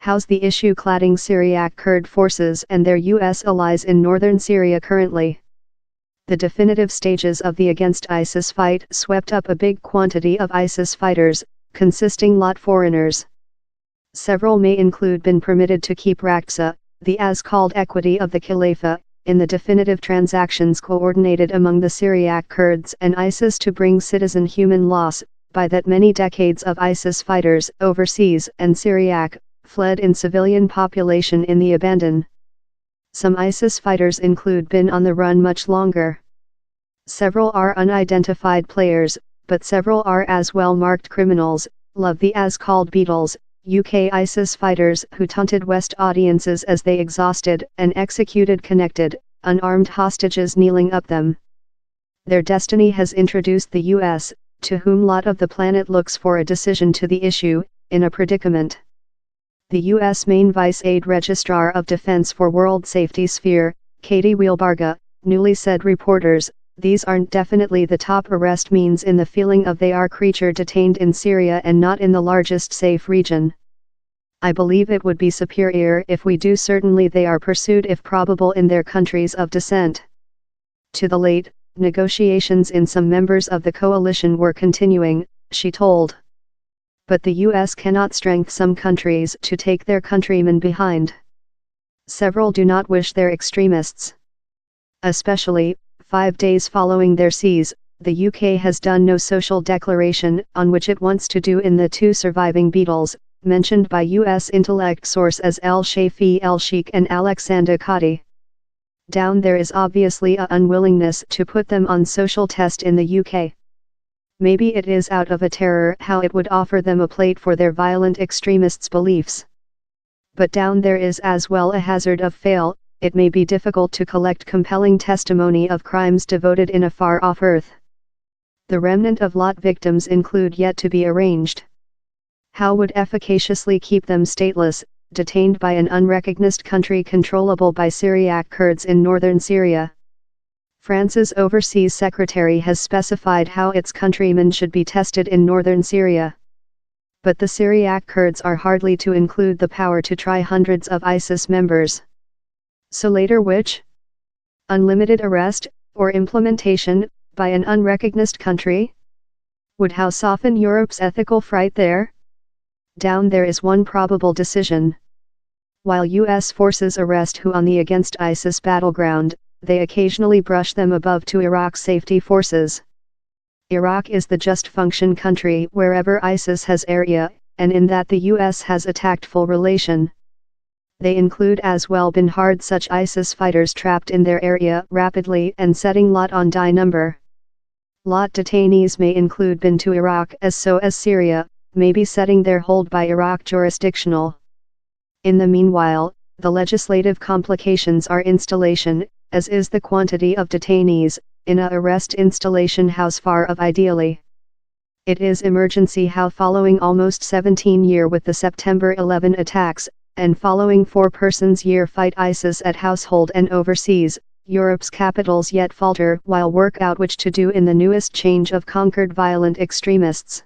How's the issue cladding Syriac Kurd forces and their U.S. allies in northern Syria currently? The definitive stages of the against ISIS fight swept up a big quantity of ISIS fighters, consisting lot foreigners. Several may include been permitted to keep Raqqa, the as-called equity of the Khalifa, in the definitive transactions coordinated among the Syriac Kurds and ISIS to bring citizen human loss, by that many decades of ISIS fighters overseas and Syriac, fled in civilian population in the abandon. Some ISIS fighters include been on the run much longer. Several are unidentified players, but several are as well marked criminals, love the as-called Beatles, UK ISIS fighters who taunted West audiences as they exhausted and executed connected, unarmed hostages kneeling up them. Their destiny has introduced the US, to whom lot of the planet looks for a decision to the issue, in a predicament. The U.S. main Vice Aid Registrar of Defense for World Safety Sphere, Katie Wheelbarga, newly said reporters, these aren't definitely the top arrest means in the feeling of they are creature detained in Syria and not in the largest safe region. I believe it would be superior if we do certainly they are pursued if probable in their countries of descent. To the late, negotiations in some members of the coalition were continuing, she told. But the U.S. cannot strengthen some countries to take their countrymen behind. Several do not wish their extremists. Especially, 5 days following their seize, the UK has done no social declaration on which it wants to do in the two surviving Beatles, mentioned by U.S. intellect source as El-Shafi El-Sheikh and Alexander Khadi. Down there is obviously a unwillingness to put them on social test in the UK. Maybe it is out of a terror how it would offer them a plate for their violent extremists' beliefs. But down there is as well a hazard of fail, it may be difficult to collect compelling testimony of crimes devoted in a far-off earth. The remnant of lot victims include yet to be arranged. How would efficaciously keep them stateless, detained by an unrecognized country controllable by Syriac Kurds in northern Syria? France's overseas secretary has specified how its countrymen should be tested in northern Syria. But the Syriac Kurds are hardly to include the power to try hundreds of ISIS members. So later which? Unlimited arrest, or implementation, by an unrecognized country? Would how soften Europe's ethical fright there? Down there is one probable decision. While U.S. forces arrest who on the against ISIS battleground, they occasionally brush them above to Iraq's safety forces. Iraq is the just function country wherever ISIS has area, and in that the U.S. has a tactful relation. They include as well been hard such ISIS fighters trapped in their area rapidly and setting lot on die number. Lot detainees may include been to Iraq as so as Syria, maybe setting their hold by Iraq jurisdictional. In the meanwhile, the legislative complications are installation, as is the quantity of detainees, in a arrest installation house far of ideally. It is emergency how following almost 17 year with the September 11 attacks, and following 4 persons year fight ISIS at household and overseas, Europe's capitals yet falter while work out which to do in the newest change of conquered violent extremists.